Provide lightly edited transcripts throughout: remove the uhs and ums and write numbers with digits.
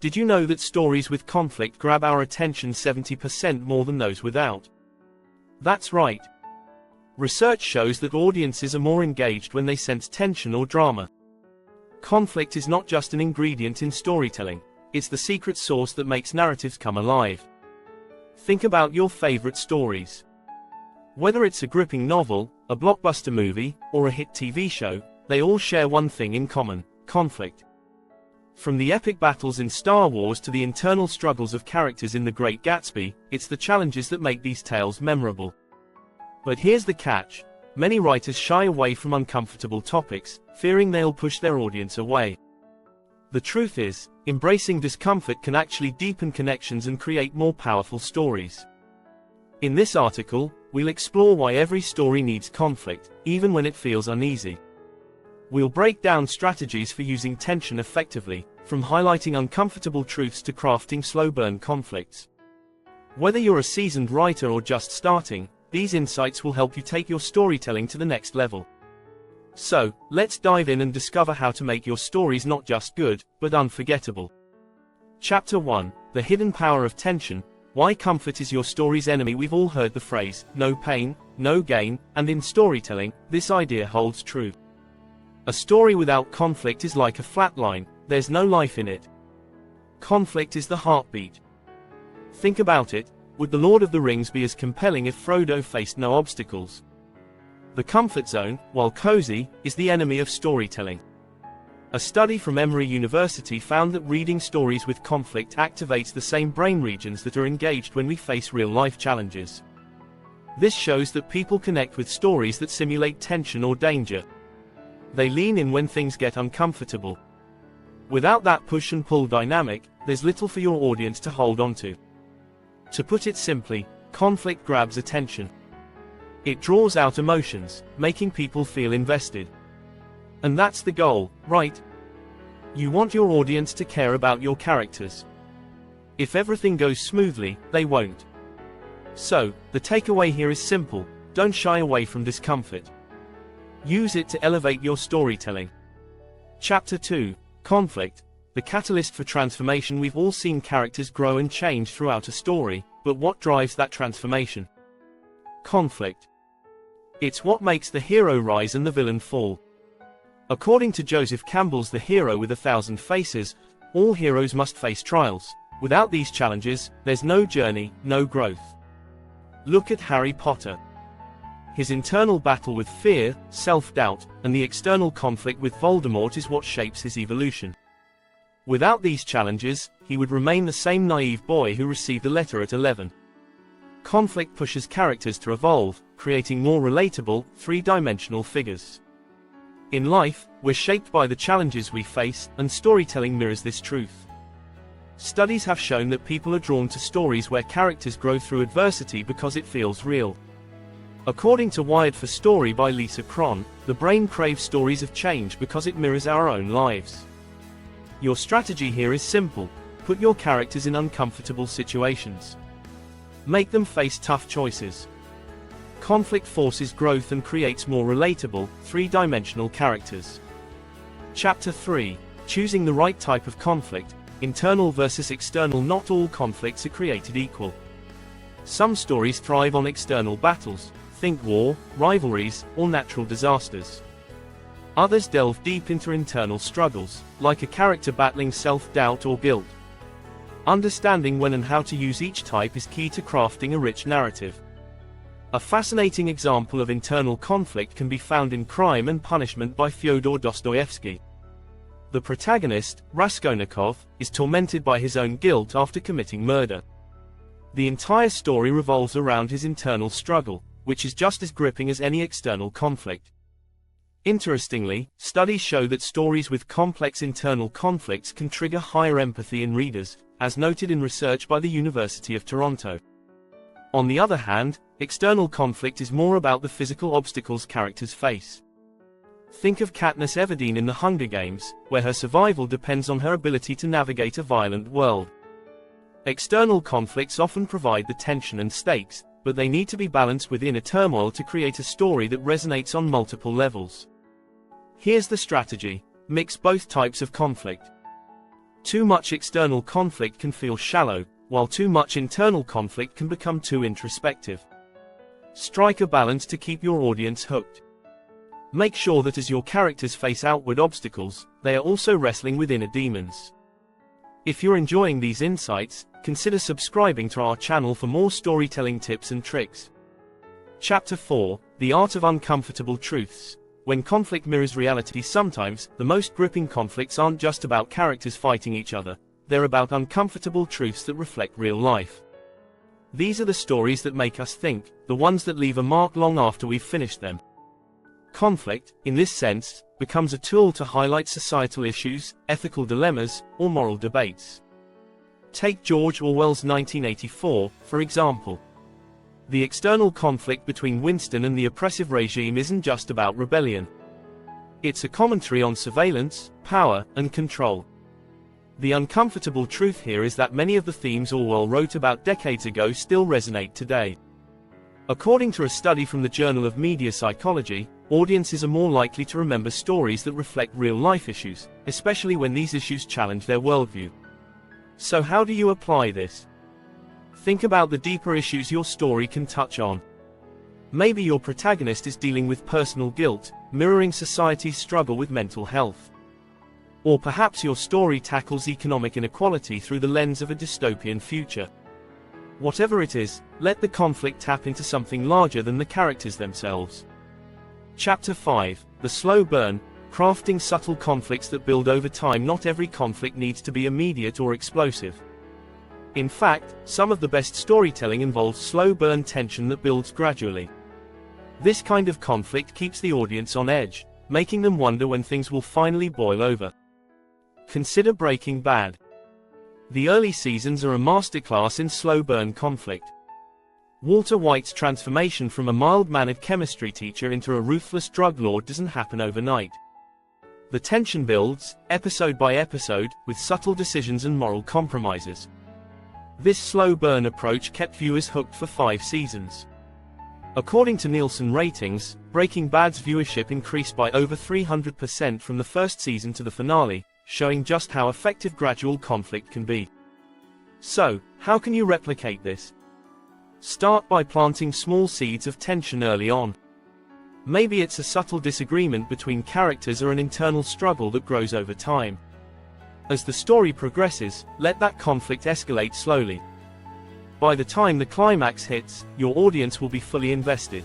Did you know that stories with conflict grab our attention 70% more than those without? That's right. Research shows that audiences are more engaged when they sense tension or drama. Conflict is not just an ingredient in storytelling, it's the secret sauce that makes narratives come alive. Think about your favorite stories. Whether it's a gripping novel, a blockbuster movie, or a hit TV show, they all share one thing in common: conflict. From the epic battles in Star Wars to the internal struggles of characters in The Great Gatsby, it's the challenges that make these tales memorable. But here's the catch: many writers shy away from uncomfortable topics, fearing they'll push their audience away. The truth is, embracing discomfort can actually deepen connections and create more powerful stories. In this article, we'll explore why every story needs conflict, even when it feels uneasy. We'll break down strategies for using tension effectively, from highlighting uncomfortable truths to crafting slow-burn conflicts. Whether you're a seasoned writer or just starting, these insights will help you take your storytelling to the next level. So, let's dive in and discover how to make your stories not just good, but unforgettable. Chapter 1: The Hidden Power of Tension. Why comfort is your story's enemy. We've all heard the phrase, no pain, no gain, and in storytelling, this idea holds true. A story without conflict is like a flat line, there's no life in it. Conflict is the heartbeat. Think about it: would The Lord of the Rings be as compelling if Frodo faced no obstacles? The comfort zone, while cozy, is the enemy of storytelling. A study from Emory University found that reading stories with conflict activates the same brain regions that are engaged when we face real-life challenges. This shows that people connect with stories that simulate tension or danger. They lean in when things get uncomfortable. Without that push and pull dynamic, there's little for your audience to hold on to. To put it simply, conflict grabs attention. It draws out emotions, making people feel invested. And that's the goal, right? You want your audience to care about your characters. If everything goes smoothly, they won't. So, the takeaway here is simple: don't shy away from discomfort. Use it to elevate your storytelling. Chapter 2: Conflict, the catalyst for transformation. We've all seen characters grow and change throughout a story, but what drives that transformation? Conflict. It's what makes the hero rise and the villain fall. According to Joseph Campbell's The Hero with 1,000 Faces, all heroes must face trials. Without these challenges, there's no journey, no growth. Look at Harry Potter. His internal battle with fear, self-doubt, and the external conflict with Voldemort is what shapes his evolution. Without these challenges, he would remain the same naive boy who received a letter at 11. Conflict pushes characters to evolve, creating more relatable, three-dimensional figures. In life, we're shaped by the challenges we face, and storytelling mirrors this truth. Studies have shown that people are drawn to stories where characters grow through adversity because it feels real. According to Wired for Story by Lisa Cron, the brain craves stories of change because it mirrors our own lives. Your strategy here is simple: put your characters in uncomfortable situations. Make them face tough choices. Conflict forces growth and creates more relatable, three-dimensional characters. Chapter 3: Choosing the right type of conflict, internal versus external. Not all conflicts are created equal. Some stories thrive on external battles, think war, rivalries, or natural disasters. Others delve deep into internal struggles, like a character battling self-doubt or guilt. Understanding when and how to use each type is key to crafting a rich narrative. A fascinating example of internal conflict can be found in Crime and Punishment by Fyodor Dostoevsky. The protagonist, Raskolnikov, is tormented by his own guilt after committing murder. The entire story revolves around his internal struggle, which is just as gripping as any external conflict. Interestingly, studies show that stories with complex internal conflicts can trigger higher empathy in readers, as noted in research by the University of Toronto. On the other hand, external conflict is more about the physical obstacles characters face. Think of Katniss Everdeen in The Hunger Games, where her survival depends on her ability to navigate a violent world. External conflicts often provide the tension and stakes, but they need to be balanced with inner turmoil to create a story that resonates on multiple levels. Here's the strategy: mix both types of conflict. Too much external conflict can feel shallow, while too much internal conflict can become too introspective. Strike a balance to keep your audience hooked. Make sure that as your characters face outward obstacles, they are also wrestling with inner demons. If you're enjoying these insights, consider subscribing to our channel for more storytelling tips and tricks. Chapter 4: The Art of Uncomfortable Truths. When conflict mirrors reality, sometimes the most gripping conflicts aren't just about characters fighting each other, they're about uncomfortable truths that reflect real life. These are the stories that make us think, the ones that leave a mark long after we've finished them. Conflict, in this sense, becomes a tool to highlight societal issues, ethical dilemmas, or moral debates. Take George Orwell's 1984, for example. The external conflict between Winston and the oppressive regime isn't just about rebellion. It's a commentary on surveillance, power, and control. The uncomfortable truth here is that many of the themes Orwell wrote about decades ago still resonate today. According to a study from the Journal of Media Psychology, audiences are more likely to remember stories that reflect real-life issues, especially when these issues challenge their worldview. So how do you apply this? Think about the deeper issues your story can touch on. Maybe your protagonist is dealing with personal guilt, mirroring society's struggle with mental health. Or perhaps your story tackles economic inequality through the lens of a dystopian future. Whatever it is, let the conflict tap into something larger than the characters themselves. Chapter 5: The Slow Burn. Crafting subtle conflicts that build over time. Not every conflict needs to be immediate or explosive. In fact, some of the best storytelling involves slow burn tension that builds gradually. This kind of conflict keeps the audience on edge, making them wonder when things will finally boil over. Consider Breaking Bad. The early seasons are a masterclass in slow burn conflict. Walter White's transformation from a mild-mannered chemistry teacher into a ruthless drug lord doesn't happen overnight. The tension builds, episode by episode, with subtle decisions and moral compromises. This slow burn approach kept viewers hooked for 5 seasons. According to Nielsen ratings, Breaking Bad's viewership increased by over 300% from the first season to the finale, showing just how effective gradual conflict can be. So, how can you replicate this? Start by planting small seeds of tension early on. Maybe it's a subtle disagreement between characters or an internal struggle that grows over time. As the story progresses, let that conflict escalate slowly. By the time the climax hits, your audience will be fully invested.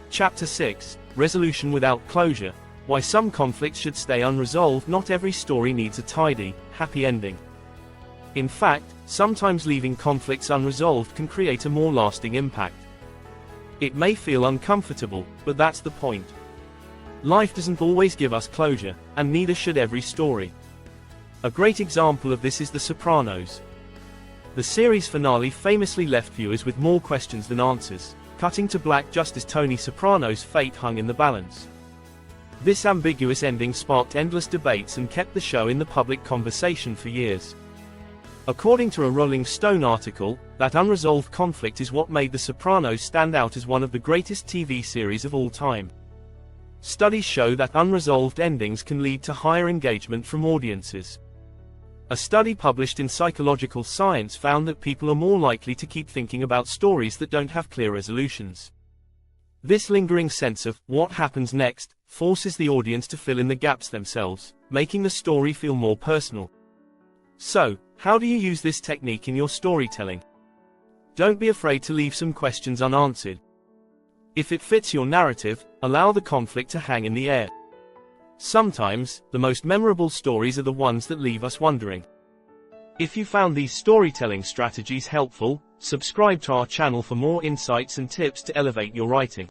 Chapter 6: Resolution Without Closure. Why some conflicts should stay unresolved. Not every story needs a tidy, happy ending. In fact, sometimes leaving conflicts unresolved can create a more lasting impact. It may feel uncomfortable, but that's the point. Life doesn't always give us closure, and neither should every story. A great example of this is The Sopranos. The series finale famously left viewers with more questions than answers, cutting to black just as Tony Soprano's fate hung in the balance. This ambiguous ending sparked endless debates and kept the show in the public conversation for years. According to a Rolling Stone article, that unresolved conflict is what made The Sopranos stand out as one of the greatest TV series of all time. Studies show that unresolved endings can lead to higher engagement from audiences. A study published in Psychological Science found that people are more likely to keep thinking about stories that don't have clear resolutions. This lingering sense of what happens next forces the audience to fill in the gaps themselves, making the story feel more personal. So, how do you use this technique in your storytelling? Don't be afraid to leave some questions unanswered. If it fits your narrative, allow the conflict to hang in the air. Sometimes, the most memorable stories are the ones that leave us wondering. If you found these storytelling strategies helpful, subscribe to our channel for more insights and tips to elevate your writing.